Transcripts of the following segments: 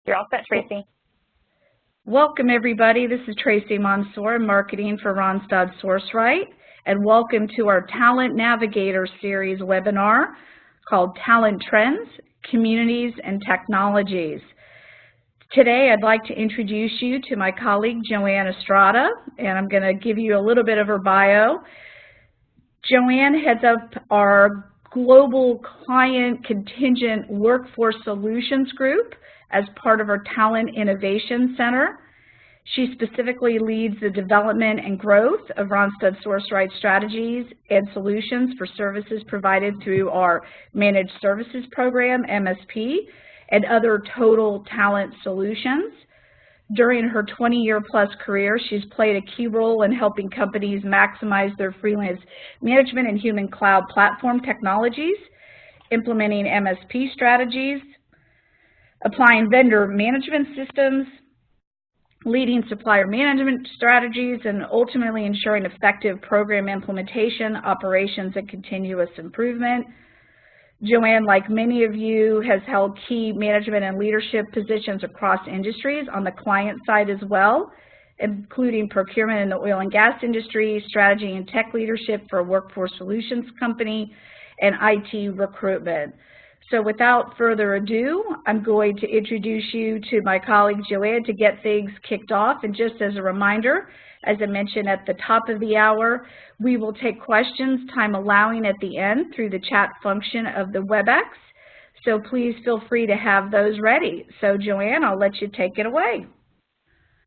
You're all set, Tracy. Welcome, everybody. This is Tracy Mansour, Marketing for Randstad Sourceright, and welcome to our Talent Navigator Series webinar called Talent Trends, Communities, and Technologies. Today, I'd like to introduce you to my colleague, JoAnne Estrada, and I'm going to give you a little bit of her bio. JoAnne heads up our Global Client Contingent Workforce Solutions Group as part of our Talent Innovation Center. She specifically leads the development and growth of Randstad Sourceright strategies and solutions for services provided through our Managed Services Program, MSP, and other total talent solutions. During her 20-year-plus career, she's played a key role in helping companies maximize their freelance management and human cloud platform technologies, implementing MSP strategies, applying vendor management systems, leading supplier management strategies, and ultimately ensuring effective program implementation, operations, and continuous improvement. JoAnne, like many of you, has held key management and leadership positions across industries on the client side as well, including procurement in the oil and gas industry, strategy and tech leadership for a workforce solutions company, and IT recruitment. So without further ado, I'm going to introduce you to my colleague JoAnne to get things kicked off. And just as a reminder, as I mentioned at the top of the hour, we will take questions, time allowing, at the end through the chat function of the WebEx. So please feel free to have those ready. So JoAnne, I'll let you take it away.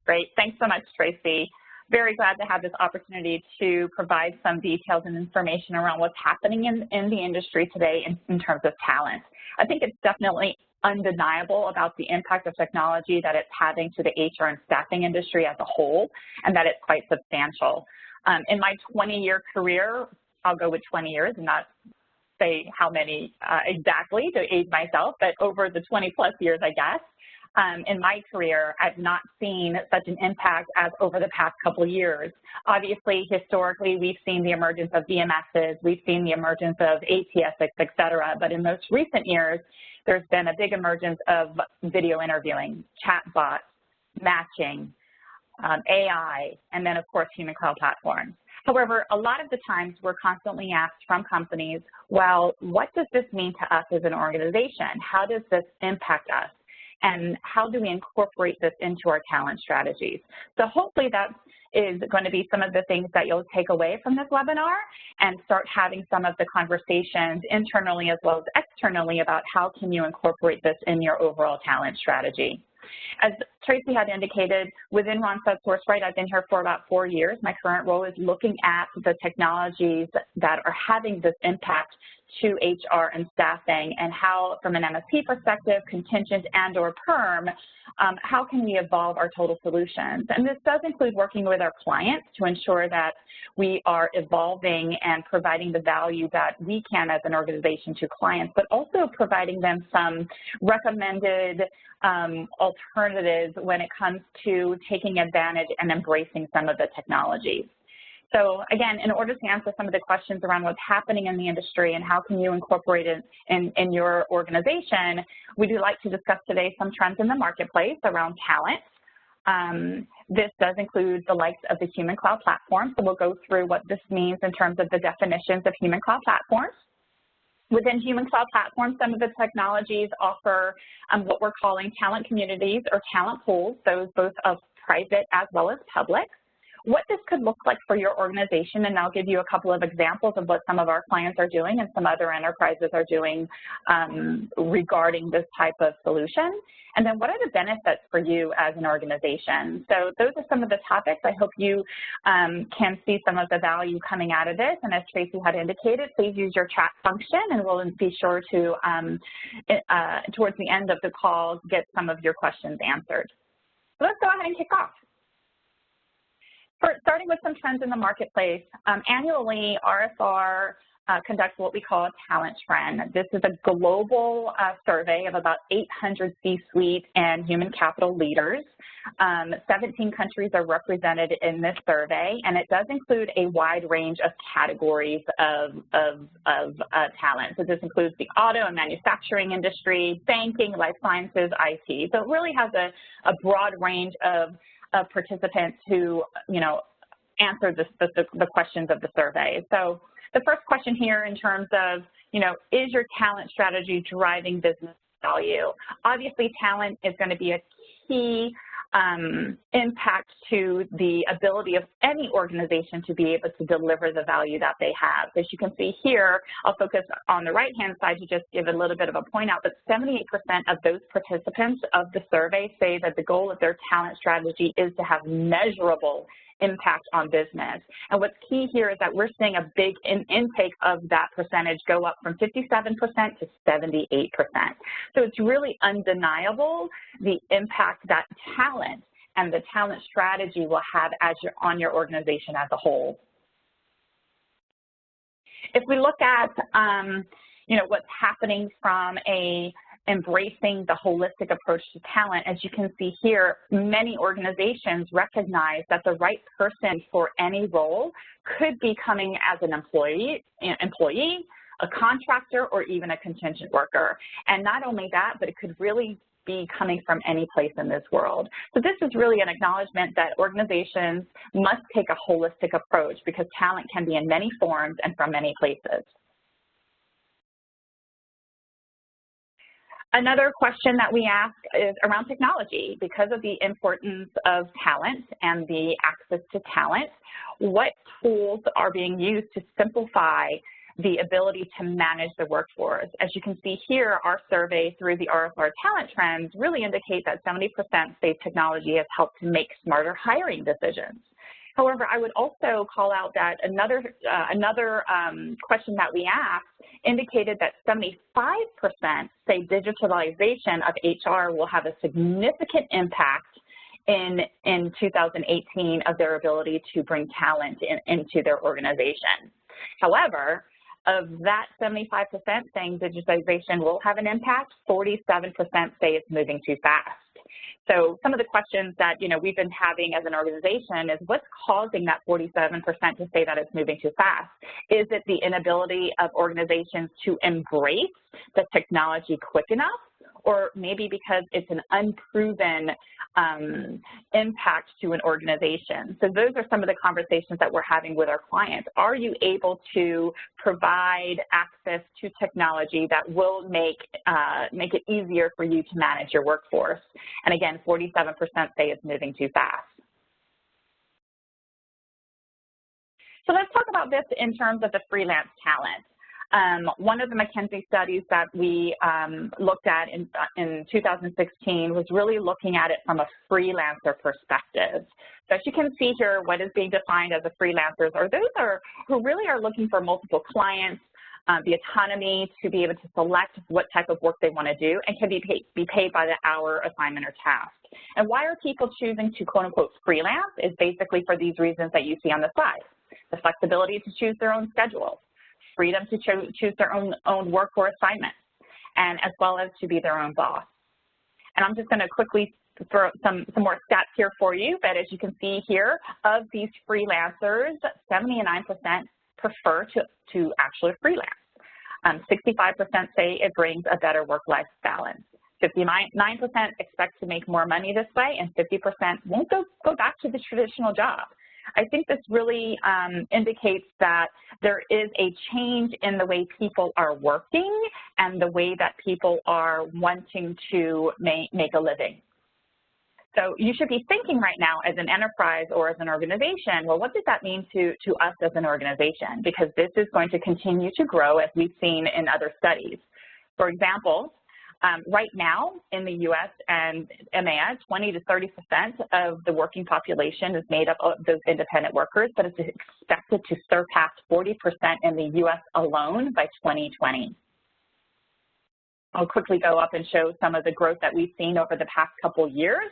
Great. Thanks so much, Tracy. Very glad to have this opportunity to provide some details and information around what's happening in the industry today in terms of talent. I think it's definitely undeniable about the impact of technology that it's having to the HR and staffing industry as a whole, and that it's quite substantial. In my 20-year career, I'll go with 20 years and not say how many exactly to age myself, but over the 20-plus years, I guess, in my career, I've not seen such an impact as over the past couple of years. Obviously, historically, we've seen the emergence of VMSs, we've seen the emergence of ATS, et cetera, but in most recent years, there's been a big emergence of video interviewing, chatbots, matching, AI, and then, of course, human cloud platforms. However, a lot of the times we're constantly asked from companies, well, what does this mean to us as an organization? How does this impact us? And how do we incorporate this into our talent strategies? So hopefully that is going to be some of the things that you'll take away from this webinar and start having some of the conversations internally as well as externally about how can you incorporate this in your overall talent strategy. As Tracy had indicated, within Randstad Sourceright, I've been here for about 4 years. My current role is looking at the technologies that are having this impact to HR and staffing, and how, from an MSP perspective, contingent and or perm, how can we evolve our total solutions? And this does include working with our clients to ensure that we are evolving and providing the value that we can as an organization to clients, but also providing them some recommended alternatives when it comes to taking advantage and embracing some of the technologies. So again, in order to answer some of the questions around what's happening in the industry and how can you incorporate it in your organization, we do like to discuss today some trends in the marketplace around talent. This does include the likes of the human cloud platform, so we'll go through what this means in terms of the definitions of human cloud platforms. Within human cloud platforms, some of the technologies offer what we're calling talent communities or talent pools, those both of private as well as public. What this could look like for your organization, and I'll give you a couple of examples of what some of our clients are doing and some other enterprises are doing regarding this type of solution. And then what are the benefits for you as an organization? So those are some of the topics. I hope you can see some of the value coming out of this. And as Tracy had indicated, please use your chat function, and we'll be sure to, towards the end of the call, get some of your questions answered. So let's go ahead and kick off. Starting with some trends in the marketplace, annually, RFR conducts what we call a talent trend. This is a global survey of about 800 C-suite and human capital leaders. 17 countries are represented in this survey, and it does include a wide range of categories of talent. So this includes the auto and manufacturing industry, banking, life sciences, IT. So it really has a broad range of participants who, answer the questions of the survey. So the first question here in terms of, is your talent strategy driving business value? Obviously, talent is going to be a key impact to the ability of any organization to be able to deliver the value that they have. As you can see here, I'll focus on the right-hand side to just give a little bit of a point out, but 78% of those participants of the survey say that the goal of their talent strategy is to have measurable impact on business. And what's key here is that we're seeing a big intake of that percentage go up from 57% to 78%. So it's really undeniable the impact that talent and the talent strategy will have on your organization as a whole. If we look at, what's happening from embracing the holistic approach to talent, as you can see here, many organizations recognize that the right person for any role could be coming as an employee, a contractor, or even a contingent worker. And not only that, but it could really be coming from any place in this world. So this is really an acknowledgement that organizations must take a holistic approach because talent can be in many forms and from many places. Another question that we ask is around technology. Because of the importance of talent and the access to talent, what tools are being used to simplify the ability to manage the workforce? As you can see here, our survey through the RFR Talent Trends really indicate that 70% say technology has helped to make smarter hiring decisions. However, I would also call out that another question that we asked indicated that 75% say digitalization of HR will have a significant impact in 2018 of their ability to bring talent into their organization. However, of that 75% saying digitization will have an impact, 47% say it's moving too fast. So some of the questions that, we've been having as an organization is what's causing that 47% to say that it's moving too fast? Is it the inability of organizations to embrace the technology quick enough? Or maybe because it's an unproven impact to an organization. So those are some of the conversations that we're having with our clients. Are you able to provide access to technology that will make it easier for you to manage your workforce? And again, 47% say it's moving too fast. So let's talk about this in terms of the freelance talent. One of the McKinsey studies that we looked at in 2016 was really looking at it from a freelancer perspective. So as you can see here, what is being defined as a freelancers are those who really are looking for multiple clients, the autonomy to be able to select what type of work they want to do, and can be paid by the hour, assignment, or task. And why are people choosing to quote-unquote freelance is basically for these reasons that you see on the slide. The flexibility to choose their own schedule, freedom to choose their own work or assignment, and as well as to be their own boss. And I'm just going to quickly throw some more stats here for you, but as you can see here, of these freelancers, 79% prefer to actually freelance. 65% say it brings a better work-life balance. 59% expect to make more money this way, and 50% won't go back to the traditional job. I think this really indicates that there is a change in the way people are working and the way that people are wanting to make a living. So you should be thinking right now as an enterprise or as an organization, well, what does that mean to us as an organization? Because this is going to continue to grow as we've seen in other studies. For example, right now in the U.S. and EMEA, 20 to 30% of the working population is made up of those independent workers, but it's expected to surpass 40% in the U.S. alone by 2020. I'll quickly go up and show some of the growth that we've seen over the past couple years.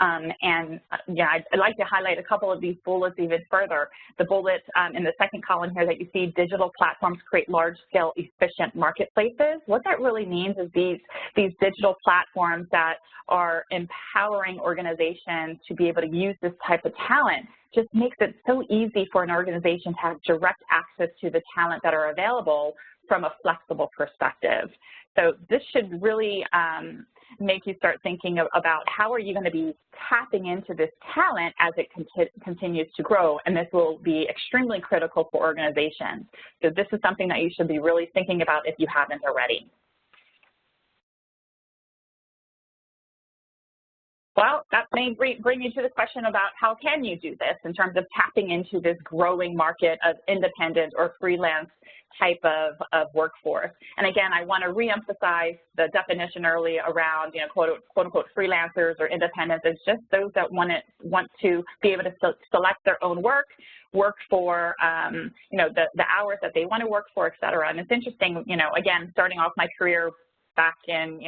Yeah, I'd like to highlight a couple of these bullets even further. The bullet in the second column here that you see, digital platforms create large-scale efficient marketplaces. What that really means is these digital platforms that are empowering organizations to be able to use this type of talent just makes it so easy for an organization to have direct access to the talent that are available from a flexible perspective. So this should really make you start thinking about how are you going to be tapping into this talent as it continues to grow, and this will be extremely critical for organizations. So this is something that you should be really thinking about if you haven't already. Well, that may bring you to the question about how can you do this in terms of tapping into this growing market of independent or freelance type of workforce. And again, I want to reemphasize the definition early around, quote unquote freelancers or independents. It's just those that want to be able to select their own work for, the hours that they want to work for, et cetera. And it's interesting, again, starting off my career back in,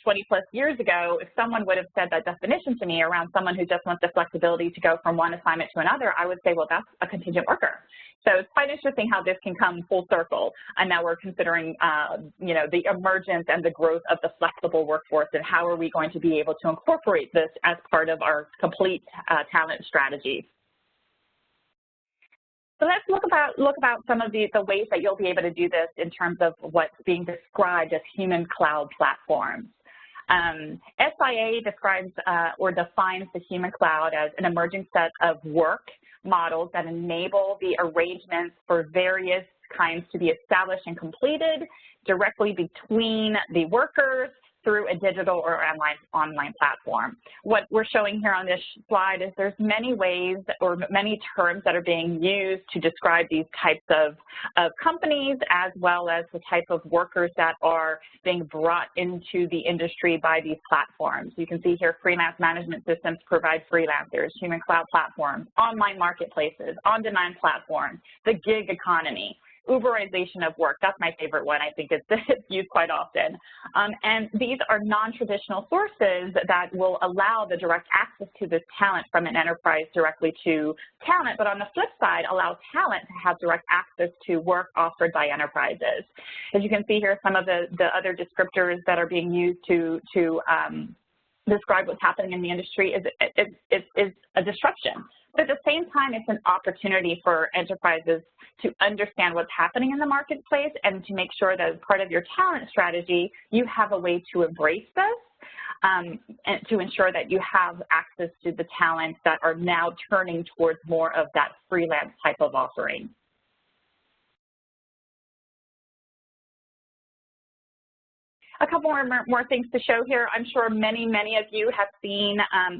20-plus years ago, if someone would have said that definition to me around someone who just wants the flexibility to go from one assignment to another, I would say, well, that's a contingent worker. So it's quite interesting how this can come full circle, and now we're considering, the emergence and the growth of the flexible workforce, and how are we going to be able to incorporate this as part of our complete talent strategy. So let's look about some of the ways that you'll be able to do this in terms of what's being described as human cloud platforms. SIA describes or defines the human cloud as an emerging set of work models that enable the arrangements for various kinds to be established and completed directly between the workers through a digital or online platform. What we're showing here on this slide is there's many ways or many terms that are being used to describe these types of companies, as well as the type of workers that are being brought into the industry by these platforms. You can see here freelance management systems provide freelancers, human cloud platforms, online marketplaces, on-demand platforms, the gig economy, Uberization of work. That's my favorite one. I think it's used quite often. And these are non-traditional sources that will allow the direct access to this talent from an enterprise directly to talent, but on the flip side, allow talent to have direct access to work offered by enterprises. As you can see here, some of the other descriptors that are being used to describe what's happening in the industry is a disruption. But at the same time, it's an opportunity for enterprises to understand what's happening in the marketplace and to make sure that as part of your talent strategy, you have a way to embrace this and to ensure that you have access to the talents that are now turning towards more of that freelance type of offering. A couple more things to show here. I'm sure many of you have seen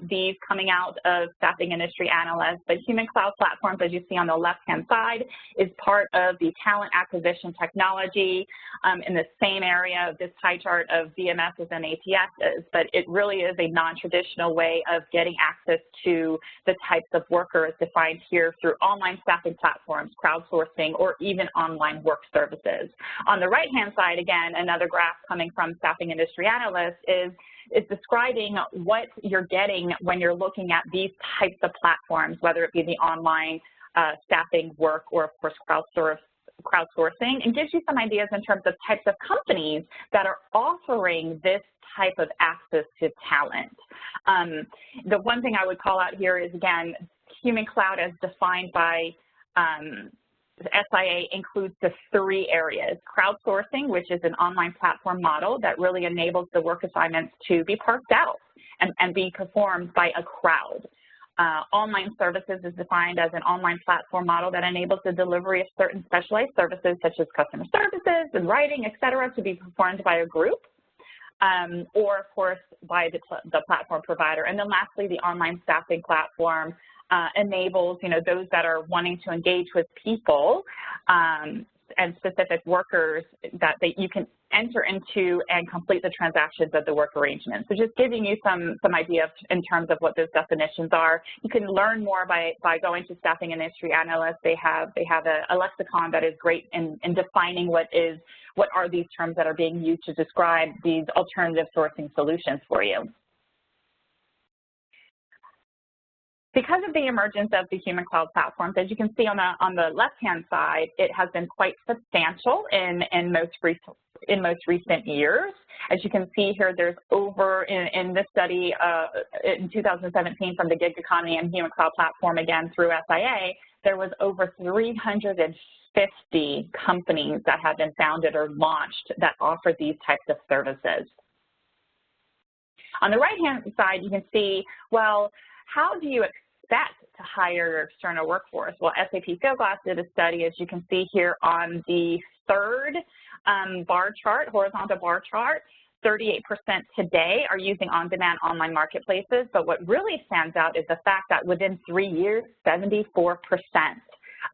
these coming out of staffing industry analysts, but human cloud platforms, as you see on the left-hand side, is part of the talent acquisition technology in the same area of this pie chart of VMSs and ATSs, but it really is a non-traditional way of getting access to the types of workers defined here through online staffing platforms, crowdsourcing, or even online work services. On the right-hand side, again, another graph coming from staffing industry analysts is describing what you're getting when you're looking at these types of platforms, whether it be the online staffing work or, of course, crowdsourcing, and gives you some ideas in terms of types of companies that are offering this type of access to talent. The one thing I would call out here is, again, human cloud as defined by SIA includes the three areas: crowdsourcing, which is an online platform model that really enables the work assignments to be parsed out and be performed by a crowd. Online services is defined as an online platform model that enables the delivery of certain specialized services such as customer services and writing, et cetera, to be performed by a group or, of course, by the platform provider. And then lastly, the online staffing platform enables, those that are wanting to engage with people and specific workers that you can enter into and complete the transactions of the work arrangement. So just giving you some idea in terms of what those definitions are. You can learn more by going to Staffing Industry Analysts. They have a lexicon that is great in defining what are these terms that are being used to describe these alternative sourcing solutions for you. Because of the emergence of the human cloud platforms, as you can see on the left-hand side, it has been quite substantial in most recent years. As you can see here, there's over, in this study in 2017 from the Gig Economy and Human Cloud Platform, again through SIA, there was over 350 companies that have been founded or launched that offer these types of services. On the right-hand side, you can see, well, how do you expect to hire your external workforce? Well, SAP Fieldglass did a study, as you can see here on the third bar chart, horizontal bar chart. 38% today are using on-demand online marketplaces, but what really stands out is the fact that within 3 years, 74%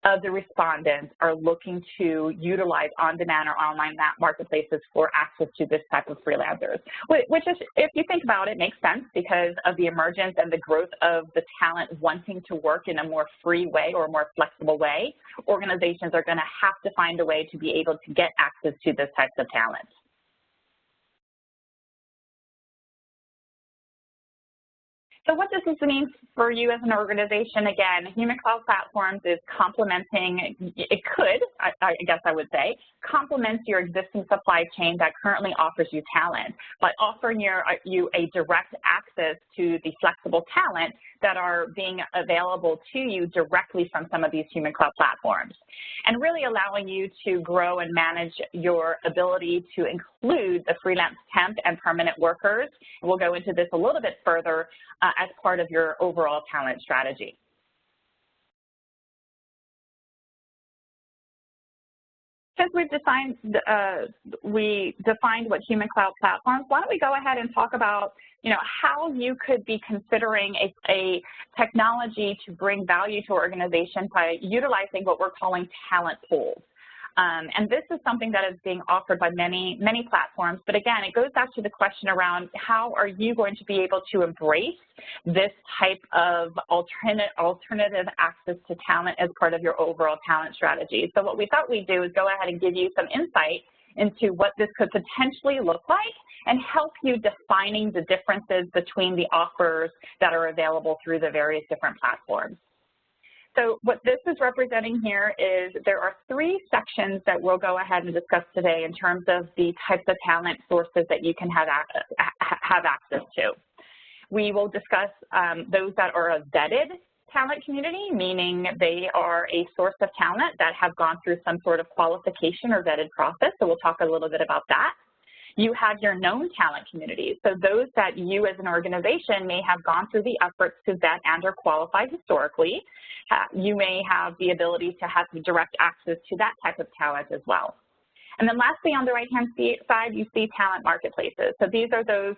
of the respondents are looking to utilize on-demand or online marketplaces for access to this type of freelancers, which is, if you think about it, makes sense because of the emergence and the growth of the talent wanting to work in a more free way or a more flexible way. Organizations are going to have to find a way to be able to get access to this types of talent. So what does this mean for you as an organization? Again, Human Cloud Platforms is complementing, it could, I guess I would say, complements your existing supply chain that currently offers you talent by offering you a direct access to the flexible talent that are being available to you directly from some of these Human Cloud Platforms, and really allowing you to grow and manage your ability to include the freelance temp and permanent workers. We'll go into this a little bit further as part of your overall talent strategy. Since we've defined what Human Cloud Platforms, why don't we go ahead and talk about, how you could be considering a technology to bring value to organizations by utilizing what we're calling talent pools. And this is something that is being offered by many platforms. But again, it goes back to the question around how are you going to be able to embrace this type of alternative access to talent as part of your overall talent strategy. So what we thought we'd do is go ahead and give you some insight into what this could potentially look like and help you defining the differences between the offers that are available through the various different platforms. So what this is representing here is there are 3 sections that we'll go ahead and discuss today in terms of the types of talent sources that you can have access to. We will discuss those that are a vetted talent community, meaning they are a source of talent that have gone through some sort of qualification or vetted process, so we'll talk a little bit about that. You have your known talent communities, so those that you as an organization may have gone through the efforts to vet and or qualify historically. You may have the ability to have direct access to that type of talent as well. And then lastly, on the right-hand side, you see talent marketplaces. So these are those,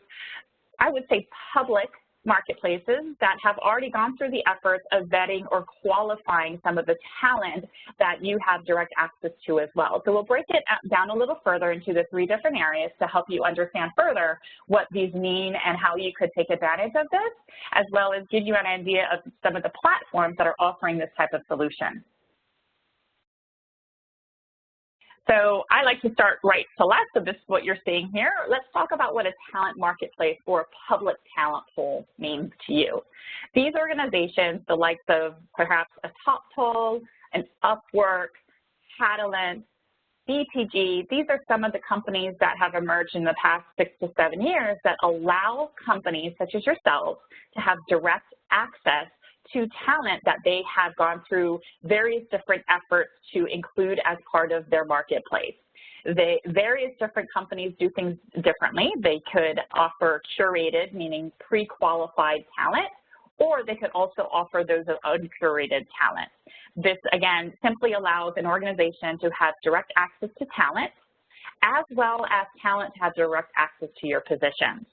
I would say, public marketplaces that have already gone through the efforts of vetting or qualifying some of the talent that you have direct access to as well. So we'll break it down a little further into the 3 different areas to help you understand further what these mean and how you could take advantage of this, as well as give you an idea of some of the platforms that are offering this type of solution. So I like to start right to left, so this is what you're seeing here. Let's talk about what a talent marketplace or a public talent pool means to you. These organizations, the likes of perhaps a TopTool, an Upwork, Catalent, BPG, these are some of the companies that have emerged in the past 6 to 7 years that allow companies such as yourselves to have direct access to talent that they have gone through various different efforts to include as part of their marketplace. Various different companies do things differently. They could offer curated, meaning pre-qualified talent, or they could also offer those uncurated talent. This, again, simply allows an organization to have direct access to talent, as well as talent to have direct access to your positions.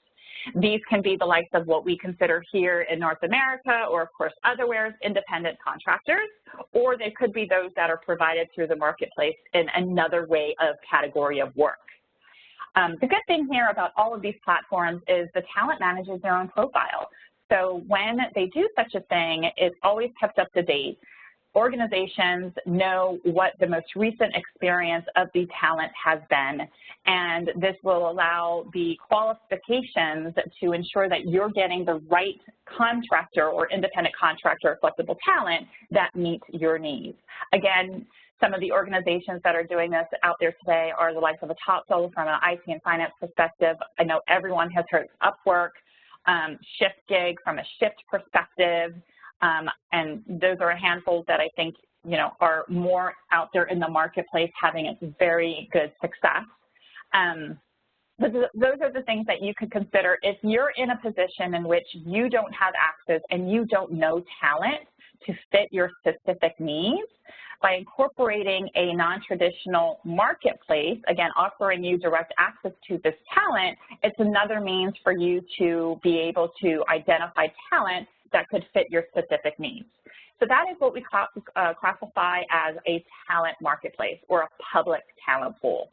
These can be the likes of what we consider here in North America, or of course otherwhere, independent contractors, or they could be those that are provided through the marketplace in another way of category of work. The good thing here about all of these platforms is the talent manages their own profile. So when they do such a thing, it's always kept up to date. organizations know what the most recent experience of the talent has been, and this will allow the qualifications to ensure that you're getting the right contractor or independent contractor or flexible talent that meets your needs. Again, some of the organizations that are doing this out there today are the likes of a TopSol from an IT and finance perspective. I know everyone has heard Upwork, ShiftGig from a shift perspective, and those are a handful that I think, you know, are more out there in the marketplace having a very good success. But those are the things that you could consider if you're in a position in which you don't have access and you don't know talent to fit your specific needs. By incorporating a non-traditional marketplace, again, offering you direct access to this talent, it's another means for you to be able to identify talent that could fit your specific needs. So that is what we classify as a talent marketplace or a public talent pool.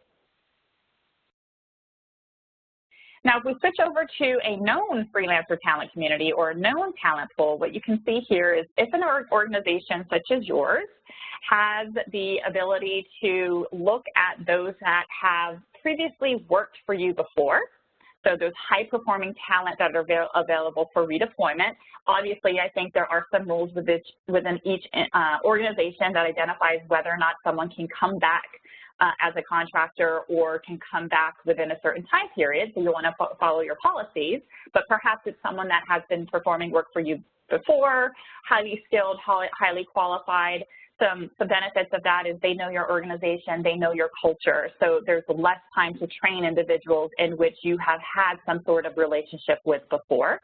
Now, if we switch over to a known freelancer talent community or a known talent pool, what you can see here is if an organization such as yours has the ability to look at those that have previously worked for you before, so those high-performing talent that are available for redeployment. Obviously, I think there are some rules within each organization that identifies whether or not someone can come back as a contractor or can come back within a certain time period, so you'll want to follow your policies, but perhaps it's someone that has been performing work for you before, highly skilled, highly qualified. Some benefits of that is they know your organization, they know your culture, so there's less time to train individuals in which you have had some sort of relationship with before.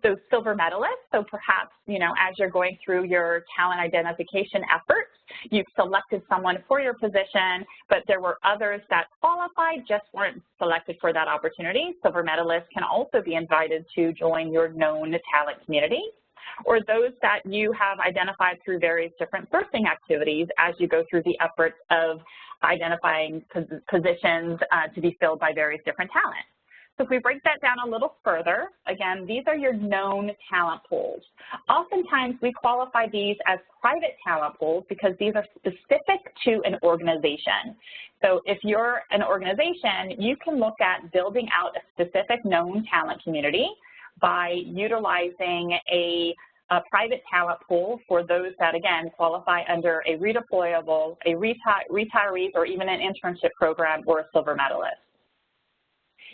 Those silver medalists, so perhaps, you know, as you're going through your talent identification efforts, you've selected someone for your position, but there were others that qualified, just weren't selected for that opportunity. Silver medalists can also be invited to join your known talent community, or those that you have identified through various different sourcing activities as you go through the efforts of identifying positions to be filled by various different talent. So if we break that down a little further, again, these are your known talent pools. Oftentimes, we qualify these as private talent pools because these are specific to an organization. So if you're an organization, you can look at building out a specific known talent community by utilizing a private talent pool for those that, again, qualify under a redeployable, a retirees, or even an internship program or a silver medalist.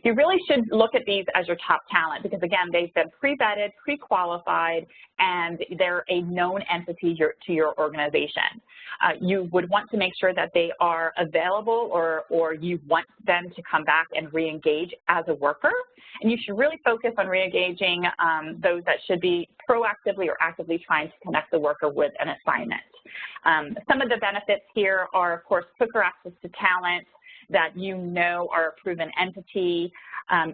You really should look at these as your top talent because, again, they've been pre-vetted, pre-qualified, and they're a known entity to your organization. You would want to make sure that they are available or you want them to come back and re-engage as a worker. And you should really focus on re-engaging those that should be proactively or actively trying to connect the worker with an assignment. Some of the benefits here are, of course, quicker access to talent that you know are a proven entity.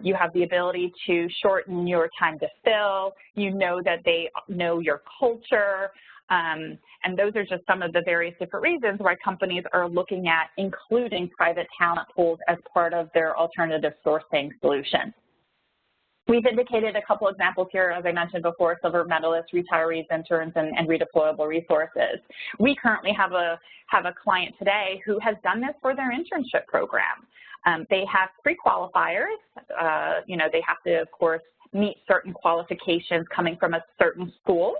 You have the ability to shorten your time to fill. You know that they know your culture. And those are just some of the various different reasons why companies are looking at including private talent pools as part of their alternative sourcing solution. We've indicated a couple examples here, as I mentioned before, silver medalists, retirees, interns, and redeployable resources. We currently have a client today who has done this for their internship program. They have pre-qualifiers. You know, they have to, of course, meet certain qualifications coming from a certain school.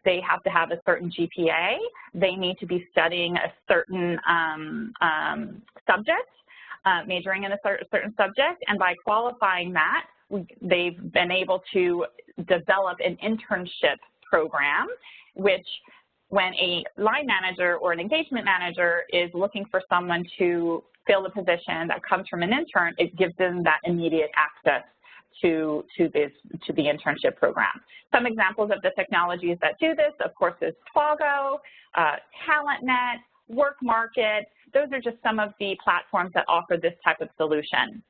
They have to have a certain GPA. They need to be studying a certain subject, majoring in a certain subject, and by qualifying that, they've been able to develop an internship program, which when a line manager or an engagement manager is looking for someone to fill a position that comes from an intern, it gives them that immediate access to the internship program. Some examples of the technologies that do this, of course, is Twago, TalentNet, WorkMarket. Those are just some of the platforms that offer this type of solution.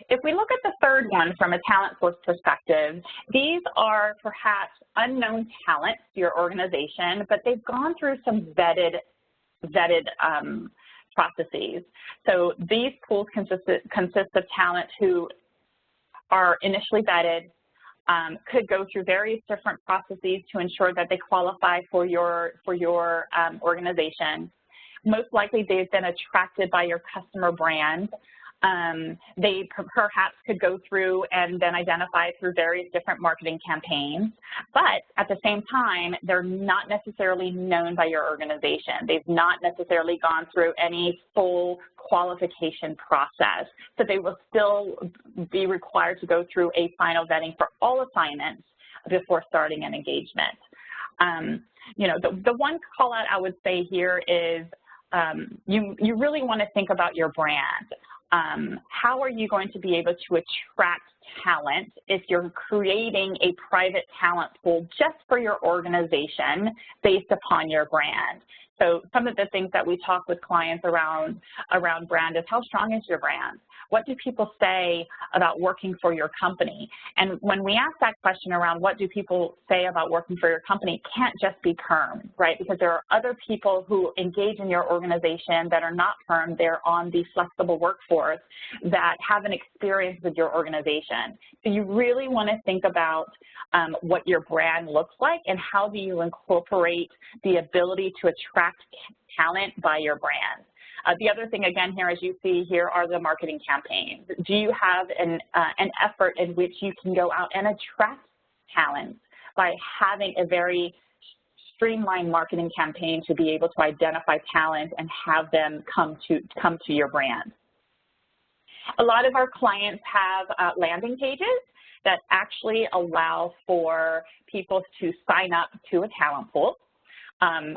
If we look at the third one from a talent source perspective, these are perhaps unknown talent to your organization, but they've gone through some vetted processes. So these pools consist of talent who are initially vetted, could go through various different processes to ensure that they qualify for your organization. Most likely they've been attracted by your customer brand. They perhaps could go through and then identify through various different marketing campaigns, but at the same time, they're not necessarily known by your organization. They've not necessarily gone through any full qualification process, so they will still be required to go through a final vetting for all assignments before starting an engagement. You know, the one call out I would say here is you really want to think about your brand. How are you going to be able to attract talent if you're creating a private talent pool just for your organization based upon your brand? So some of the things that we talk with clients around brand is, how strong is your brand? What do people say about working for your company? And when we ask that question around what do people say about working for your company, it can't just be perm, right? Because there are other people who engage in your organization that are not perm. They're on the flexible workforce that have an experience with your organization. So you really want to think about what your brand looks like and how do you incorporate the ability to attract talent by your brand. The other thing, again, here, as you see here, are the marketing campaigns. Do you have an effort in which you can go out and attract talent by having a very streamlined marketing campaign to be able to identify talent and have them come to your brand? A lot of our clients have landing pages that actually allow for people to sign up to a talent pool.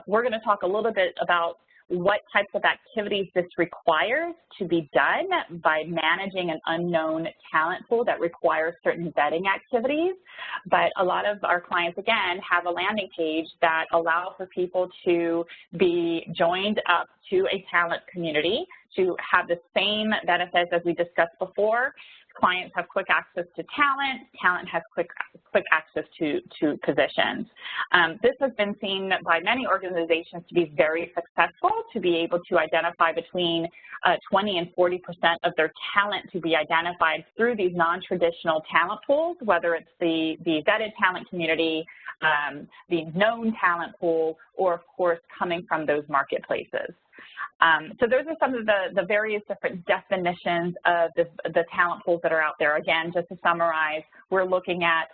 We're going to talk a little bit about what types of activities this requires to be done by managing an unknown talent pool that requires certain vetting activities. But a lot of our clients, again, have a landing page that allows for people to be joined up to a talent community to have the same benefits as we discussed before. Clients have quick access to talent. Talent has quick access to positions. This has been seen by many organizations to be very successful, to be able to identify between 20 and 40% of their talent to be identified through these non-traditional talent pools, whether it's the vetted talent community, the known talent pool, or of course coming from those marketplaces. So those are some of the various different definitions of the talent pools that are out there. Again, just to summarize, we're looking at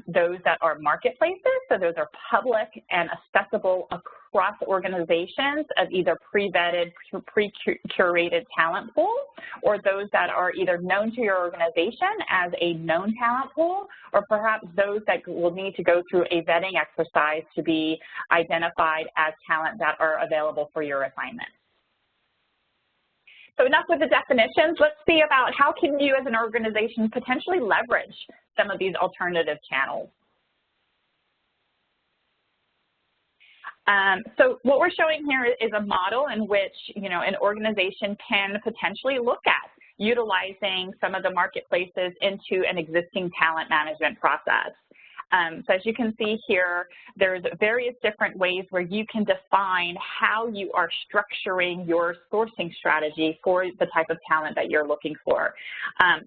those that are marketplaces, so those are public and accessible across organizations of either pre-vetted, pre-curated talent pool, or those that are either known to your organization as a known talent pool, or perhaps those that will need to go through a vetting exercise to be identified as talent that are available for your assignment. So enough with the definitions. Let's see about how can you as an organization potentially leverage some of these alternative channels. So what we're showing here is a model in which, you know, an organization can potentially look at utilizing some of the marketplaces into an existing talent management process. So as you can see here, there's various different ways where you can define how you are structuring your sourcing strategy for the type of talent that you're looking for.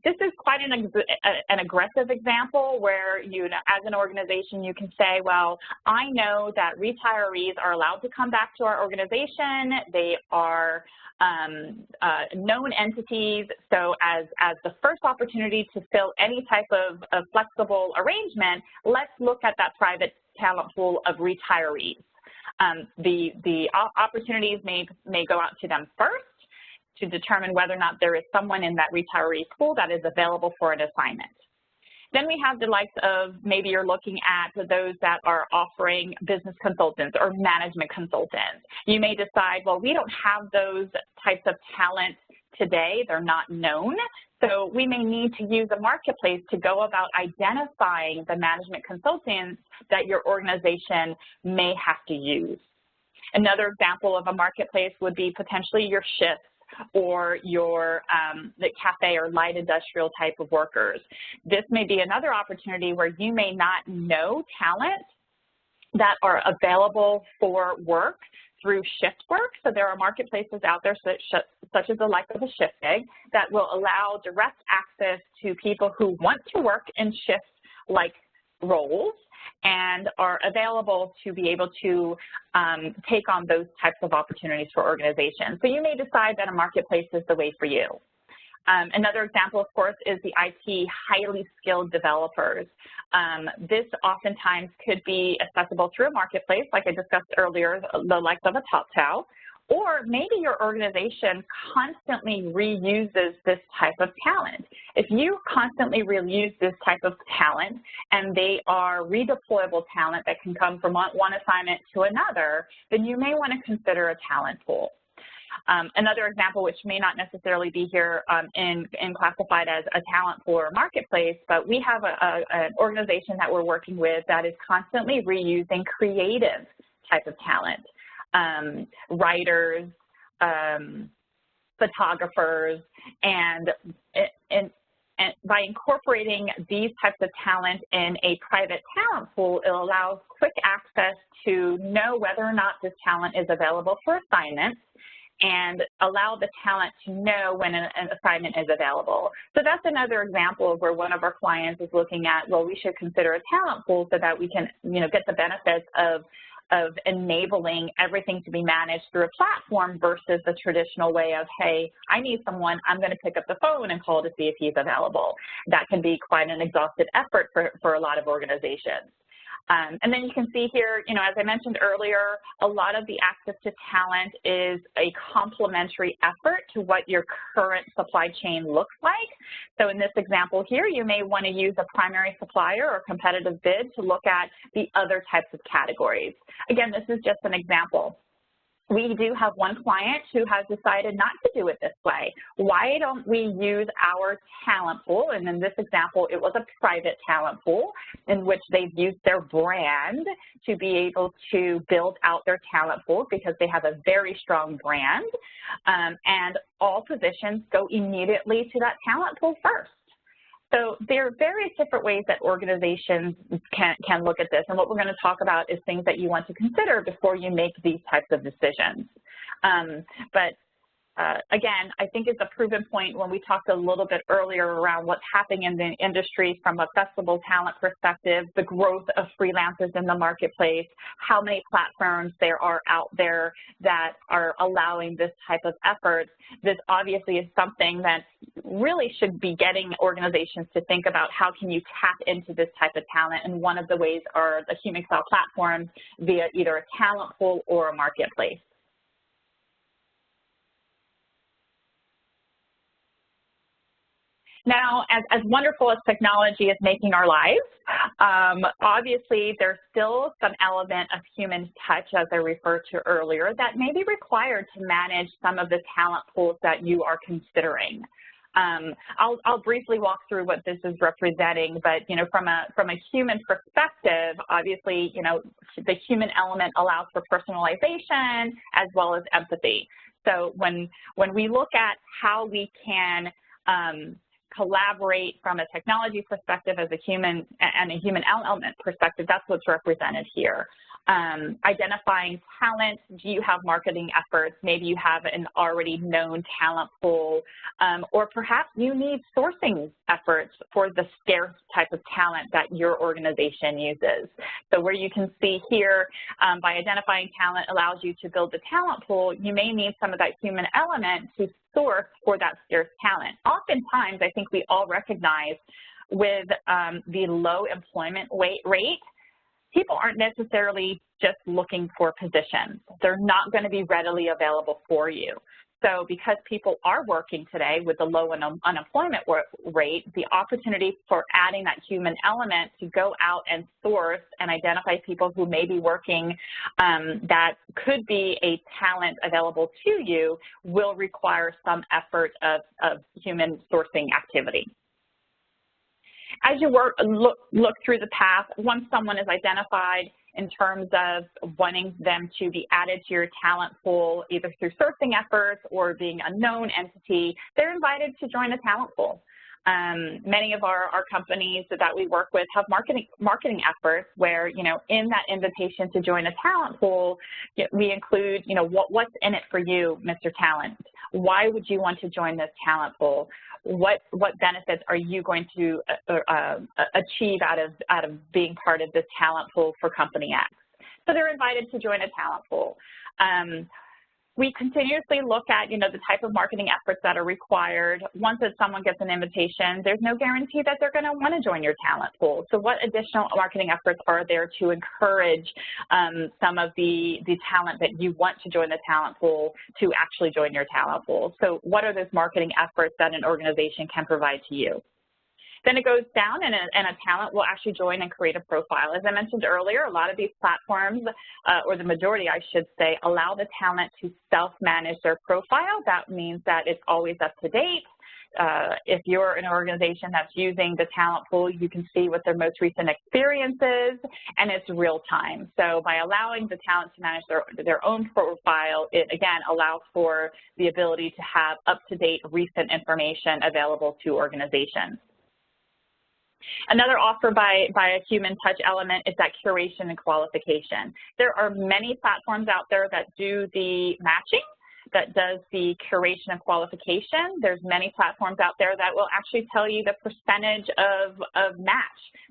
This is quite an aggressive example where, you know, as an organization, you can say, well, I know that retirees are allowed to come back to our organization. They are known entities, so as the first opportunity to fill any type of flexible arrangement, let's look at that private talent pool of retirees. The opportunities may go out to them first to determine whether or not there is someone in that retiree pool that is available for an assignment. Then we have the likes of, maybe you're looking at those that are offering business consultants or management consultants. You may decide, well, we don't have those types of talent today. They're not known. So we may need to use a marketplace to go about identifying the management consultants that your organization may have to use. Another example of a marketplace would be potentially your shifts or your the cafe or light industrial type of workers. This may be another opportunity where you may not know talent that are available for work through shift work. So there are marketplaces out there such as the like of a shift gig that will allow direct access to people who want to work in shifts like roles and are available to be able to take on those types of opportunities for organizations. So you may decide that a marketplace is the way for you. Another example, of course, is the IT highly skilled developers. This oftentimes could be accessible through a marketplace, like I discussed earlier, the likes of a TopTal, or maybe your organization constantly reuses this type of talent. If you constantly reuse this type of talent and they are redeployable talent that can come from one assignment to another, then you may want to consider a talent pool. Another example, which may not necessarily be here in classified as a talent pool or marketplace, but we have an organization that we're working with that is constantly reusing creative type of talent. Writers, photographers, and by incorporating these types of talent in a private talent pool, it allows quick access to know whether or not this talent is available for assignments and allow the talent to know when an assignment is available. So that's another example of where one of our clients is looking at, well, we should consider a talent pool so that we can, get the benefits of enabling everything to be managed through a platform versus the traditional way of, hey, I need someone, I'm going to pick up the phone and call to see if he's available. That can be quite an exhaustive effort for a lot of organizations. And then you can see here, as I mentioned earlier, a lot of the access to talent is a complementary effort to what your current supply chain looks like. So in this example here, you may want to use a primary supplier or competitive bid to look at the other types of categories. Again, this is just an example. We do have one client who has decided not to do it this way. Why don't we use our talent pool? And in this example, it was a private talent pool in which they've used their brand to be able to build out their talent pool because they have a very strong brand. And all positions go immediately to that talent pool first. So there are various different ways that organizations can look at this, and what we're going to talk about is things that you want to consider before you make these types of decisions. Again, I think it's a proven point when we talked a little bit earlier around what's happening in the industry from a accessible talent perspective, the growth of freelancers in the marketplace, how many platforms there are out there that are allowing this type of effort. This obviously is something that really should be getting organizations to think about how can you tap into this type of talent, and one of the ways are the human style platforms via either a talent pool or a marketplace. Now, as wonderful as technology is making our lives, obviously there's still some element of human touch, as I referred to earlier, that may be required to manage some of the talent pools that you are considering. I'll briefly walk through what this is representing, but from a human perspective, obviously, the human element allows for personalization as well as empathy. So when we look at how we can collaborate from a technology perspective as a human and a human element perspective, that's what's represented here. Identifying talent, do you have marketing efforts? Maybe you have an already known talent pool, or perhaps you need sourcing efforts for the scarce type of talent that your organization uses. So where you can see here, by identifying talent allows you to build the talent pool, you may need some of that human element to source for that scarce talent. Oftentimes, I think we all recognize with the low employment rate, people aren't necessarily just looking for positions. They're not going to be readily available for you. So because people are working today with the low unemployment rate, the opportunity for adding that human element to go out and source and identify people who may be working that could be a talent available to you will require some effort of human sourcing activity. As you look through the path, once someone is identified in terms of wanting them to be added to your talent pool, either through sourcing efforts or being a known entity, they're invited to join a talent pool. Many of our companies that we work with have marketing efforts where, you know, in that invitation to join a talent pool, we include, you know, what's in it for you, Mr. Talent? Why would you want to join this talent pool? What benefits are you going to achieve out of being part of this talent pool for company X? So they're invited to join a talent pool. We continuously look at, you know, the type of marketing efforts that are required. Once someone gets an invitation, there's no guarantee that they're going to want to join your talent pool. So what additional marketing efforts are there to encourage some of the talent that you want to join the talent pool to actually join your talent pool? So what are those marketing efforts that an organization can provide to you? Then it goes down and a talent will actually join and create a profile. As I mentioned earlier, a lot of these platforms, or the majority I should say, allow the talent to self-manage their profile. That means that it's always up to date. If you're an organization that's using the talent pool, you can see what their most recent experience is, and it's real time. So by allowing the talent to manage their own profile, it again allows for the ability to have up-to-date recent information available to organizations. Another offer by a human touch element is that curation and qualification. There are many platforms out there that do the matching, that does the curation and qualification. There's many platforms out there that will actually tell you the percentage of match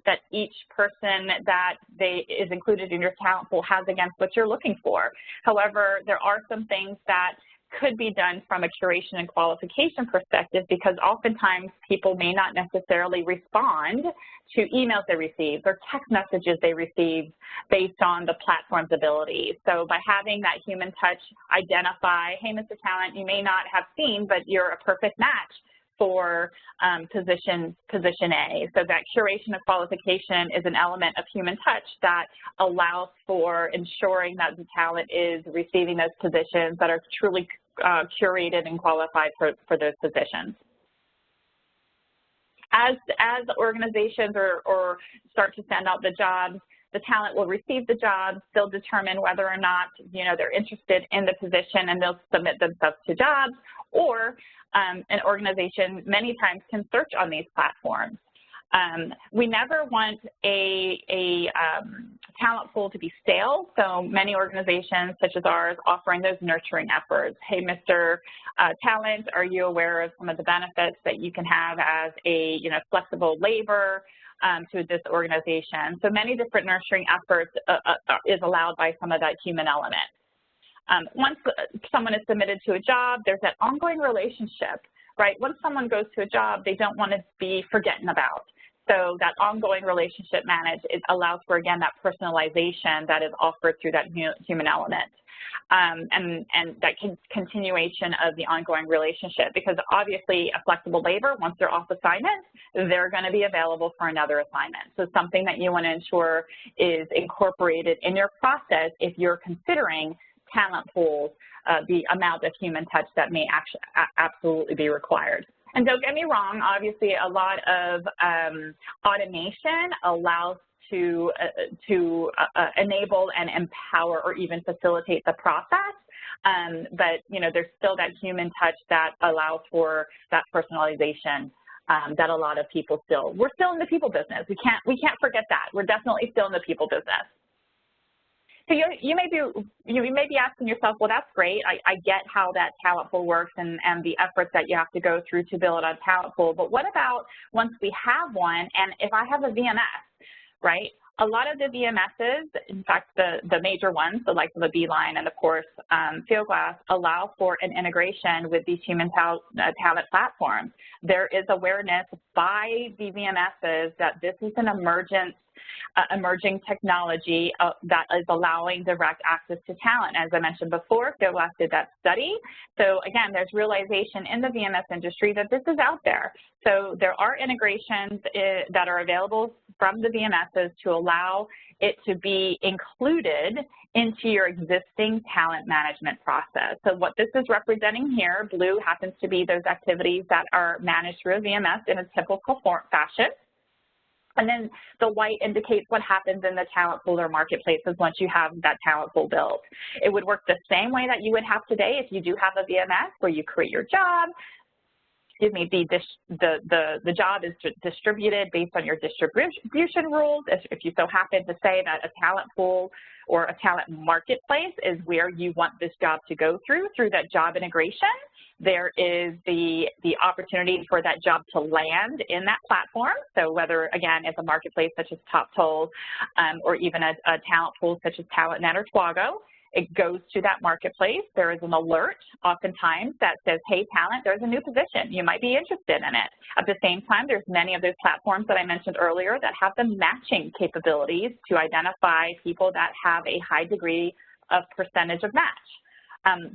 that each person that is included in your talent pool has against what you're looking for. However, there are some things that could be done from a curation and qualification perspective, because oftentimes people may not necessarily respond to emails they receive or text messages they receive based on the platform's abilities. So by having that human touch identify, hey, Mr. Talent, you may not have seen, but you're a perfect match for position A. So that curation and qualification is an element of human touch that allows for ensuring that the talent is receiving those positions that are truly curated and qualified for those positions. As organizations or start to send out the jobs, the talent will receive the jobs. They'll determine whether or not, you know, they're interested in the position, and they'll submit themselves to jobs. Or an organization many times can search on these platforms. We never want a talent pool to be stale, so many organizations such as ours offering those nurturing efforts. Hey, Mr. Talent, are you aware of some of the benefits that you can have as a, you know, flexible labor to this organization? So many different nurturing efforts is allowed by some of that human element. Once someone is submitted to a job, there's that ongoing relationship, right? Once someone goes to a job, they don't want to be forgotten about. So that ongoing relationship it allows for, again, that personalization that is offered through that human element. And that continuation of the ongoing relationship, because obviously a flexible labor, once they're off assignment, they're going to be available for another assignment. So something that you want to ensure is incorporated in your process if you're considering talent pools, the amount of human touch that may actually absolutely be required. And don't get me wrong, obviously a lot of automation allows to enable and empower or even facilitate the process. But, you know, there's still that human touch that allows for that personalization that a lot of people we're still in the people business. We can't forget that. We're definitely still in the people business. So you may be asking yourself, well, that's great. I get how that talent pool works and the efforts that you have to go through to build a talent pool. But what about once we have one, and if I have a VMS, right? A lot of the VMSs, in fact, the major ones, the likes of a Beeline and, of course, Fieldglass, allow for an integration with these human talent platforms. There is awareness by the VMSs that this is an emerging technology that is allowing direct access to talent. As I mentioned before, Fieldglass did that study. So again, there's realization in the VMS industry that this is out there. So there are integrations that are available from the VMSs to allow it to be included into your existing talent management process. So what this is representing here, blue happens to be those activities that are managed through a VMS in a typical fashion. And then the white indicates what happens in the talent pool or marketplaces once you have that talent pool built. It would work the same way that you would have today if you do have a VMS where you create your job, the job is distributed based on your distribution rules. If you so happen to say that a talent pool or a talent marketplace is where you want this job to go through that job integration, there is the opportunity for that job to land in that platform. So whether, again, it's a marketplace such as TopToll or even a talent pool such as TalentNet or Twago, it goes to that marketplace. There is an alert oftentimes that says, hey, talent, there's a new position. You might be interested in it. At the same time, there's many of those platforms that I mentioned earlier that have the matching capabilities to identify people that have a high degree of percentage of match.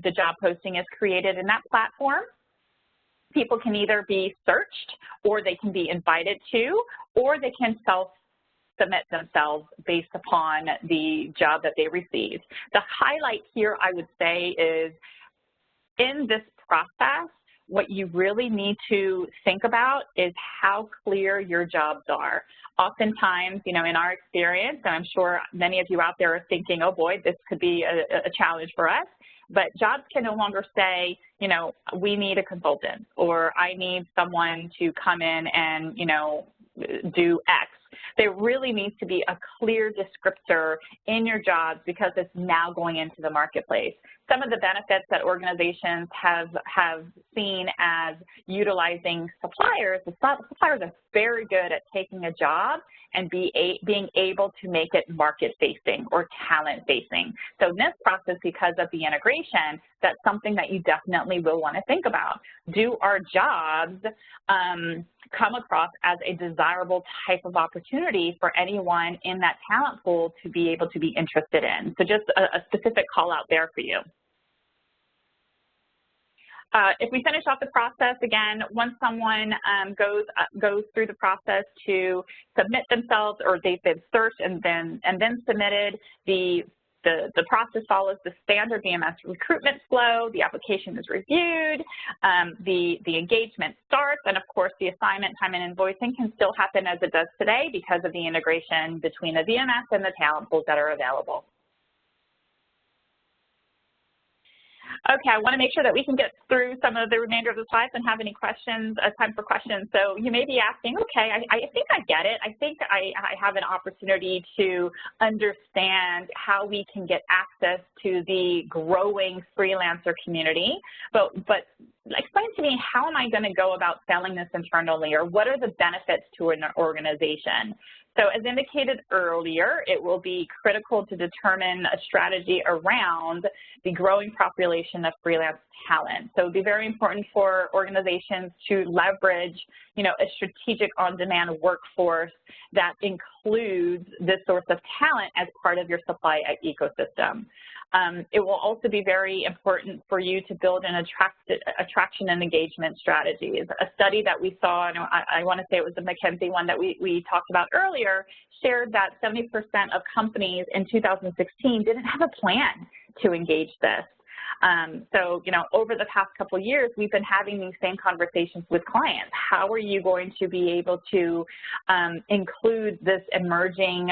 The job posting is created in that platform. People can either be searched, or they can be invited to, or they can self-submit themselves based upon the job that they received. The highlight here, I would say, is in this process, what you really need to think about is how clear your jobs are. Oftentimes, in our experience, and I'm sure many of you out there are thinking, oh boy, this could be a challenge for us, but jobs can no longer say, we need a consultant, or I need someone to come in and, do X. There really needs to be a clear descriptor in your jobs because it's now going into the marketplace. Some of the benefits that organizations have seen as utilizing suppliers, the suppliers are very good at taking a job and being able to make it market-facing or talent-facing. So in this process, because of the integration, that's something that you definitely will want to think about. Do our jobs come across as a desirable type of opportunity for anyone in that talent pool to be able to be interested in? So just a specific call out there for you. If we finish off the process, again, once someone goes through the process to submit themselves, or they've been searched and then submitted, the process follows the standard VMS recruitment flow. The application is reviewed, the engagement starts, and of course the assignment time and invoicing can still happen as it does today because of the integration between the VMS and the talent pools that are available. Okay, I want to make sure that we can get through some of the remainder of the slides and have any questions, time for questions. So you may be asking, okay, I think I get it. I think I have an opportunity to understand how we can get access to the growing freelancer community, but explain to me, how am I going to go about selling this internally, or what are the benefits to an organization? So as indicated earlier, it will be critical to determine a strategy around the growing population of freelance talent. So it would be very important for organizations to leverage, a strategic on-demand workforce that includes this source of talent as part of your supply ecosystem. It will also be very important for you to build an attraction and engagement strategies. A study that we saw, and I want to say it was the McKinsey one that we talked about earlier, shared that 70% of companies in 2016 didn't have a plan to engage this. So, over the past couple of years, we've been having these same conversations with clients. How are you going to be able to include this emerging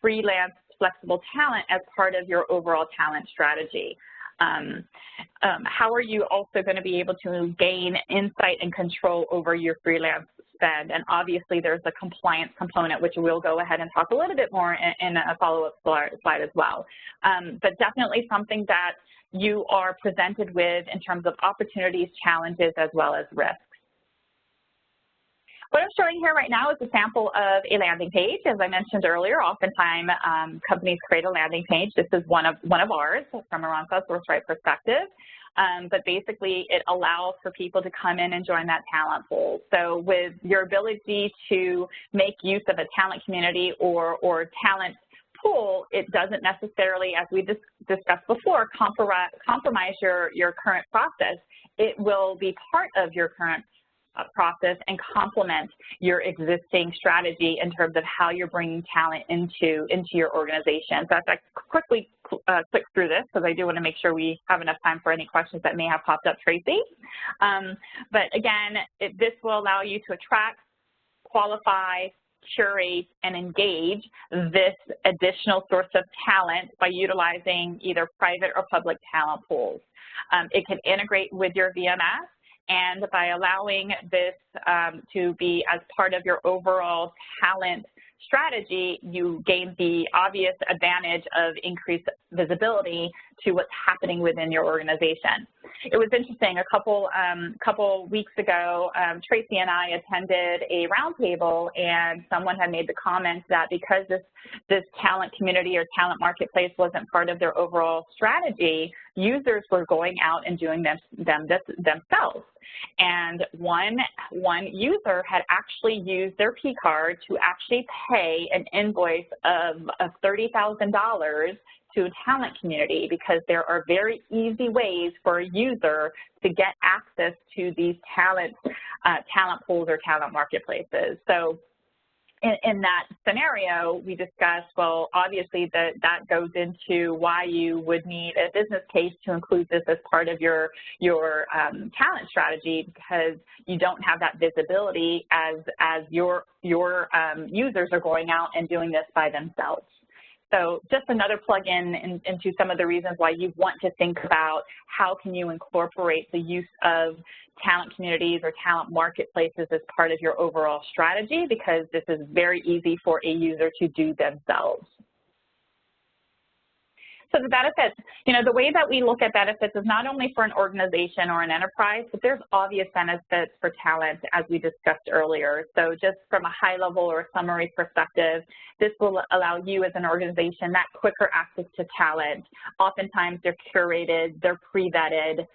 freelance flexible talent as part of your overall talent strategy? How are you also going to be able to gain insight and control over your freelance spend? And obviously there's a compliance component, which we'll go ahead and talk a little bit more in a follow-up slide as well. But definitely something that you are presented with in terms of opportunities, challenges, as well as risks. What I'm showing here right now is a sample of a landing page. As I mentioned earlier, oftentimes companies create a landing page. This is one of ours from a Randstad SourceRight perspective. But basically, it allows for people to come in and join that talent pool. So with your ability to make use of a talent community or talent pool, it doesn't necessarily, as we discussed before, compromise your current process. It will be part of your current process and complement your existing strategy in terms of how you're bringing talent into your organization. So I quickly click through this because I do want to make sure we have enough time for any questions that may have popped up, Tracy. But again, this will allow you to attract, qualify, curate, and engage this additional source of talent by utilizing either private or public talent pools. It can integrate with your VMS, And by allowing this to be as part of your overall talent strategy, you gain the obvious advantage of increased visibility to what's happening within your organization. It was interesting, a couple weeks ago, Tracy and I attended a roundtable, and someone had made the comment that because this talent community or talent marketplace wasn't part of their overall strategy, users were going out and doing them themselves. And one user had actually used their P card to actually pay an invoice of $30,000 to a talent community, because there are very easy ways for a user to get access to these talent pools or talent marketplaces. So in that scenario, we discussed, well, obviously that goes into why you would need a business case to include this as part of your talent strategy, because you don't have that visibility as your users are going out and doing this by themselves. So just another plug-in into some of the reasons why you want to think about how can you incorporate the use of talent communities or talent marketplaces as part of your overall strategy, because this is very easy for a user to do themselves. So the benefits, the way that we look at benefits is not only for an organization or an enterprise, but there's obvious benefits for talent, as we discussed earlier. So just from a high level or a summary perspective, this will allow you as an organization that quicker access to talent. Oftentimes they're curated, they're pre-vetted,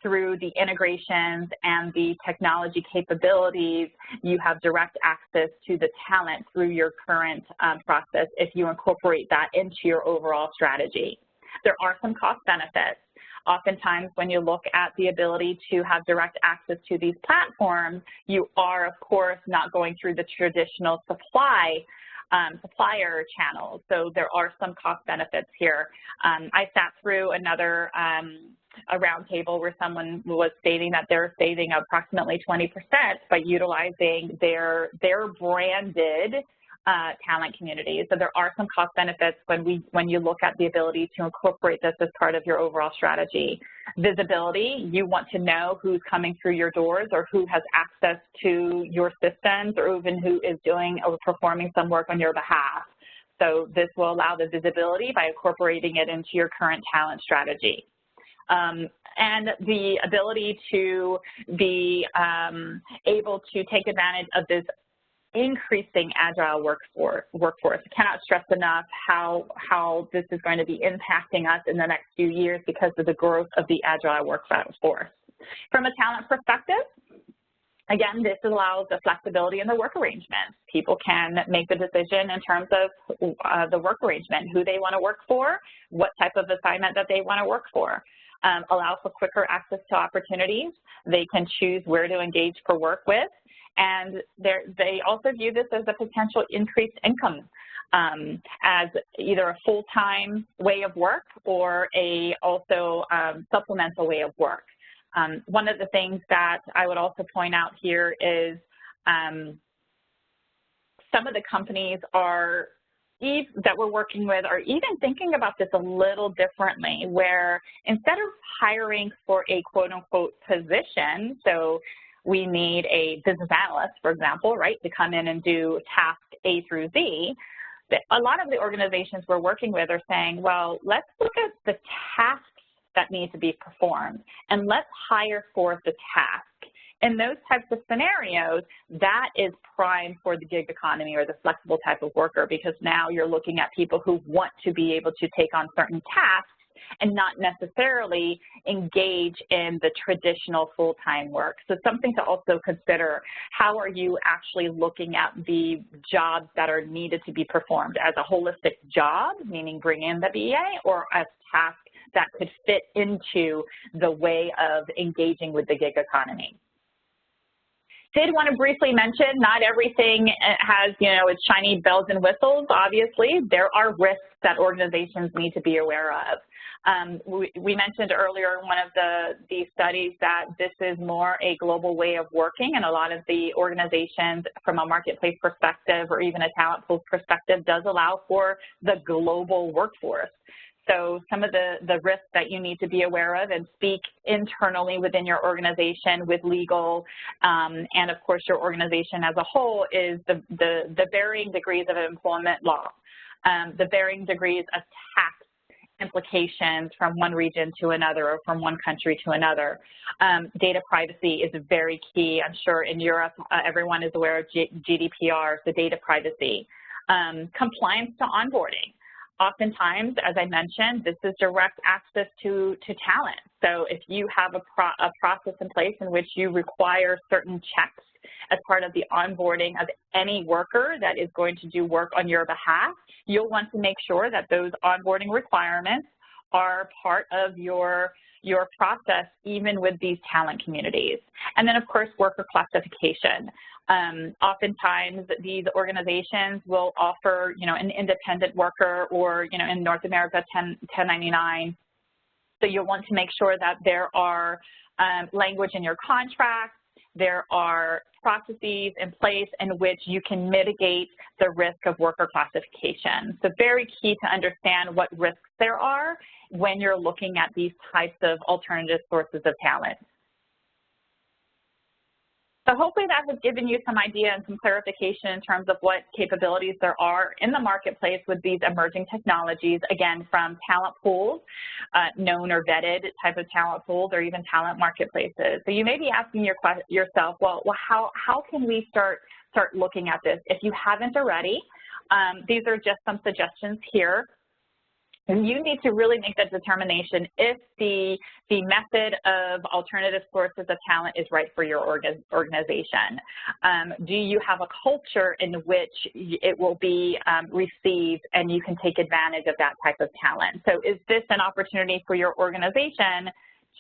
through the integrations and the technology capabilities. You have direct access to the talent through your current process if you incorporate that into your overall strategy. There are some cost benefits. Oftentimes when you look at the ability to have direct access to these platforms, you are, of course, not going through the traditional supplier channels. So there are some cost benefits here. I sat through another a roundtable where someone was stating that they're saving approximately 20% by utilizing their branded talent communities. So there are some cost benefits when you look at the ability to incorporate this as part of your overall strategy. Visibility, you want to know who's coming through your doors or who has access to your systems, or even who is doing or performing some work on your behalf. So this will allow the visibility by incorporating it into your current talent strategy. And the ability to be able to take advantage of this increasing agile workforce. I cannot stress enough how this is going to be impacting us in the next few years because of the growth of the agile workforce. From a talent perspective, again, this allows the flexibility in the work arrangements. People can make the decision in terms of the work arrangement, who they want to work for, what type of assignment that they want to work for. Allow for quicker access to opportunities. They can choose where to engage for work with, and they also view this as a potential increased income as either a full-time way of work or also supplemental way of work. One of the things that I would also point out here is some of the companies that we're working with are even thinking about this a little differently, where instead of hiring for a quote-unquote position, so we need a business analyst, for example, right, to come in and do task A through Z, a lot of the organizations we're working with are saying, well, let's look at the tasks that need to be performed, and let's hire for the task. In those types of scenarios, that is prime for the gig economy or the flexible type of worker, because now you're looking at people who want to be able to take on certain tasks and not necessarily engage in the traditional full-time work. So something to also consider, how are you actually looking at the jobs that are needed to be performed as a holistic job, meaning bring in the BA, or as tasks that could fit into the way of engaging with the gig economy. Did want to briefly mention, not everything has, its shiny bells and whistles, obviously. There are risks that organizations need to be aware of. We mentioned earlier in one of the studies that this is more a global way of working, and a lot of the organizations from a marketplace perspective or even a talent pool perspective does allow for the global workforce. So some of the risks that you need to be aware of and speak internally within your organization with legal and, of course, your organization as a whole is the varying degrees of employment law, the varying degrees of tax implications from one region to another or from one country to another. Data privacy is very key. I'm sure in Europe everyone is aware of GDPR, so data privacy. Compliance to onboarding. Oftentimes, as I mentioned, this is direct access to talent. So if you have a process in place in which you require certain checks as part of the onboarding of any worker that is going to do work on your behalf, you'll want to make sure that those onboarding requirements are part of your process, even with these talent communities. And then, of course, worker classification. Oftentimes, these organizations will offer, an independent worker or, in North America, 1099. So you'll want to make sure that there are language in your contract, there are processes in place in which you can mitigate the risk of worker classification. So very key to understand what risks there are when you're looking at these types of alternative sources of talent. So hopefully that has given you some idea and some clarification in terms of what capabilities there are in the marketplace with these emerging technologies, again, from talent pools, known or vetted type of talent pools, or even talent marketplaces. So you may be asking yourself, well, how can we start looking at this? If you haven't already, these are just some suggestions here. And you need to really make that determination if the method of alternative sources of talent is right for your organization. Do you have a culture in which it will be received and you can take advantage of that type of talent? So is this an opportunity for your organization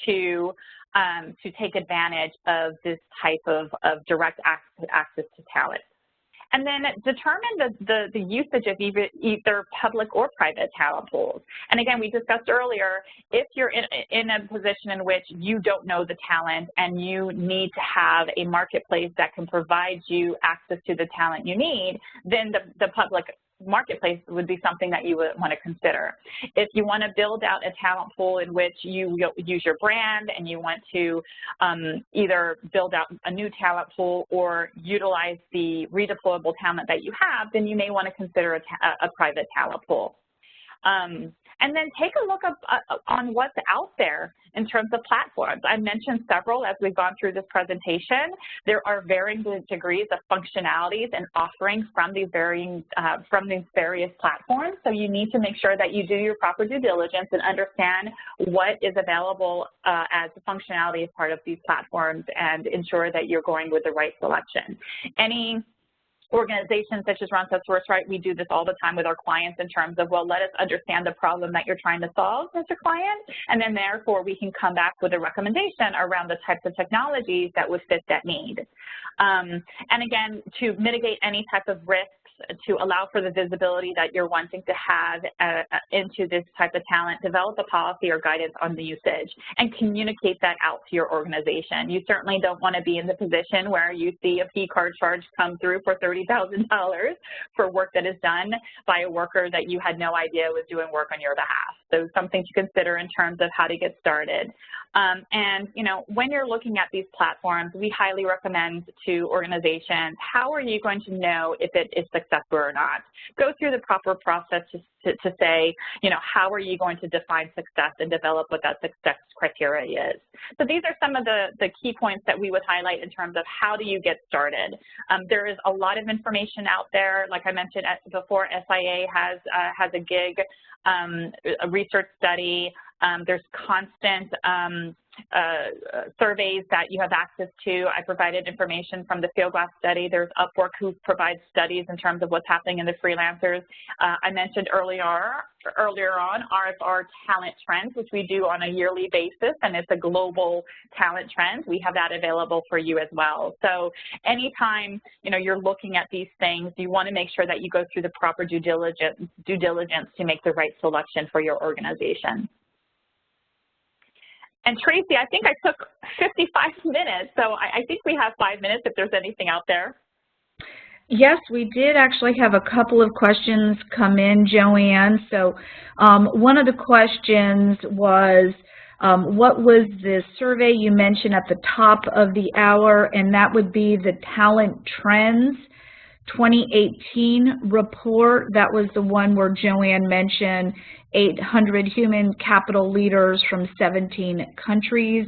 to take advantage of this type of direct access to talent? And then determine the usage of either public or private talent pools. And again, we discussed earlier, if you're in a position in which you don't know the talent and you need to have a marketplace that can provide you access to the talent you need, then the public marketplace would be something that you would want to consider. If you want to build out a talent pool in which you use your brand and you want to either build out a new talent pool or utilize the redeployable talent that you have, then you may want to consider a private talent pool. And then take a look on what's out there in terms of platforms. I mentioned several as we've gone through this presentation. There are varying degrees of functionalities and offerings from these various platforms. So you need to make sure that you do your proper due diligence and understand what is available as functionality as part of these platforms and ensure that you're going with the right selection. Any organizations such as Randstad SourceRight, we do this all the time with our clients in terms of, well, let us understand the problem that you're trying to solve, Mr. Client, and then therefore we can come back with a recommendation around the types of technologies that would fit that need. And again, to mitigate any type of risks, to allow for the visibility that you're wanting to have into this type of talent, develop a policy or guidance on the usage and communicate that out to your organization. You certainly don't want to be in the position where you see a P card charge come through for $30,000 for work that is done by a worker that you had no idea was doing work on your behalf. So something to consider in terms of how to get started. And, when you're looking at these platforms, we highly recommend to organizations, how are you going to know if it is successful or not? Go through the proper process to say, how are you going to define success and develop what that success criteria is. So these are some of the key points that we would highlight in terms of how do you get started. There is a lot of information out there. Like I mentioned before, SIA has a gig, a research study. There's constant surveys that you have access to. I provided information from the Fieldglass study. There's Upwork who provides studies in terms of what's happening in the freelancers. I mentioned earlier on RFR talent trends, which we do on a yearly basis, and it's a global talent trend. We have that available for you as well. So anytime you're looking at these things, you want to make sure that you go through the proper due diligence to make the right selection for your organization. And Tracy, I think I took 55 minutes, so I think we have 5 minutes if there's anything out there. Yes, we did actually have a couple of questions come in, JoAnne. So one of the questions was, what was the survey you mentioned at the top of the hour? And that would be the Talent Trends 2018 report. That was the one where JoAnne mentioned 800 human capital leaders from 17 countries.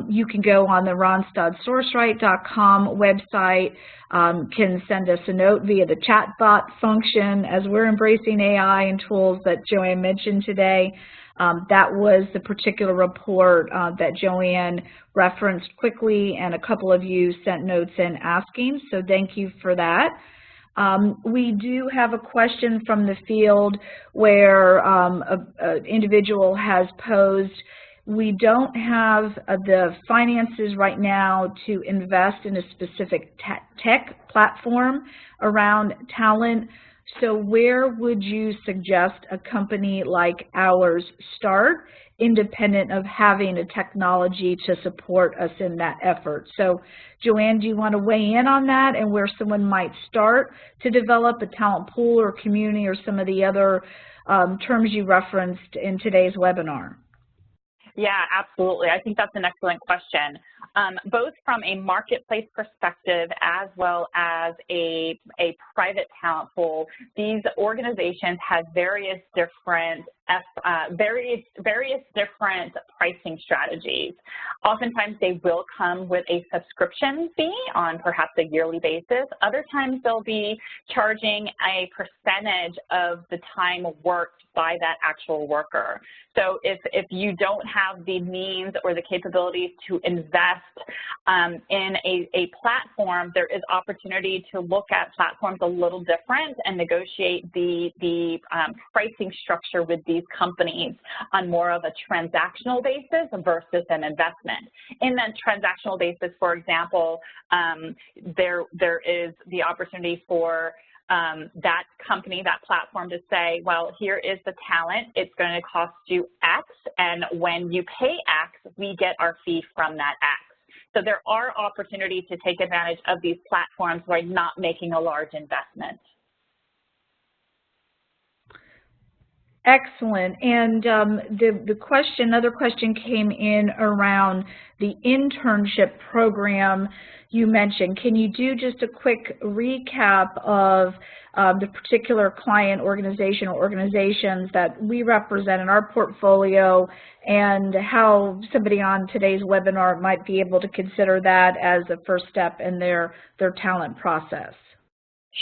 You can go on the ronstadsourceright.com website, can send us a note via the chatbot function as we're embracing AI and tools that JoAnne mentioned today. That was the particular report that JoAnne referenced quickly, and a couple of you sent notes in asking, so thank you for that. We do have a question from the field where an individual has posed, we don't have the finances right now to invest in a specific tech platform around talent. So where would you suggest a company like ours start, independent of having a technology to support us in that effort? So JoAnne, do you want to weigh in on that and where someone might start to develop a talent pool or community or some of the other terms you referenced in today's webinar? Yeah, absolutely. I think that's an excellent question. Both from a marketplace perspective as well as a private talent pool, these organizations have various different pricing strategies. Oftentimes they will come with a subscription fee on perhaps a yearly basis. Other times they'll be charging a percentage of the time worked by that actual worker. So if you don't have the means or the capabilities to invest in a platform, there is opportunity to look at platforms a little different and negotiate the pricing structure with these companies on more of a transactional basis versus an investment. In that transactional basis, for example, there is the opportunity for that company, that platform to say, well, here is the talent, it's going to cost you X, and when you pay X, we get our fee from that X. So there are opportunities to take advantage of these platforms by not making a large investment. Excellent. And another question came in around the internship program you mentioned. Can you do just a quick recap of the particular client organization or organizations that we represent in our portfolio and how somebody on today's webinar might be able to consider that as a first step in their talent process?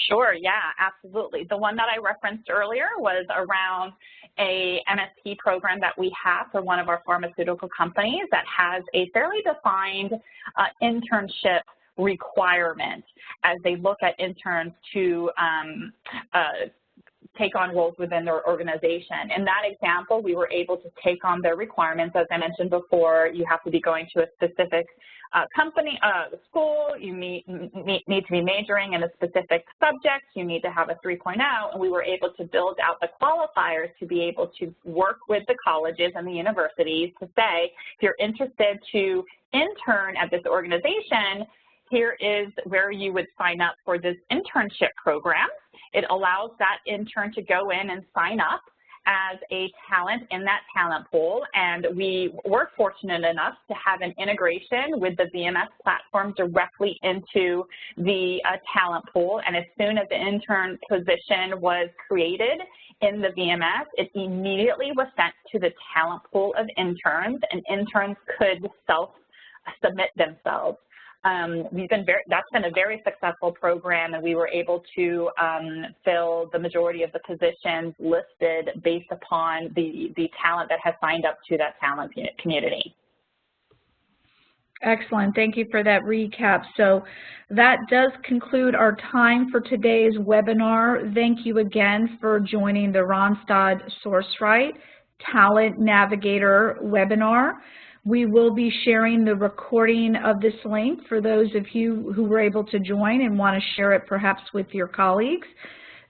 Sure, yeah, absolutely. The one that I referenced earlier was around a MSP program that we have for one of our pharmaceutical companies that has a fairly defined internship requirement as they look at interns to take on roles within their organization. In that example, we were able to take on their requirements. As I mentioned before, you have to be going to a specific school, you need to be majoring in a specific subject, you need to have a 3.0, and we were able to build out the qualifiers to be able to work with the colleges and the universities to say, if you're interested to intern at this organization, here is where you would sign up for this internship program. It allows that intern to go in and sign up as a talent in that talent pool, and we were fortunate enough to have an integration with the VMS platform directly into the talent pool, and as soon as the intern position was created in the VMS, it immediately was sent to the talent pool of interns, and interns could self-submit themselves. That's been a very successful program, and we were able to fill the majority of the positions listed based upon the talent that has signed up to that talent community. Excellent. Thank you for that recap. So that does conclude our time for today's webinar. Thank you again for joining the Randstad SourceRight Talent Navigator webinar. We will be sharing the recording of this link for those of you who were able to join and want to share it perhaps with your colleagues.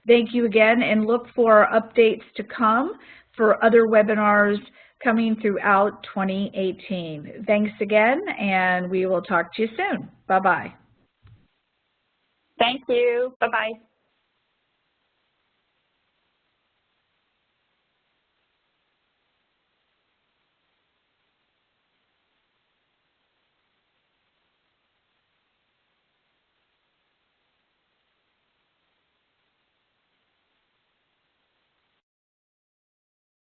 Thank you again, and look for updates to come for other webinars coming throughout 2018. Thanks again, and we will talk to you soon. Bye-bye. Thank you. Bye-bye.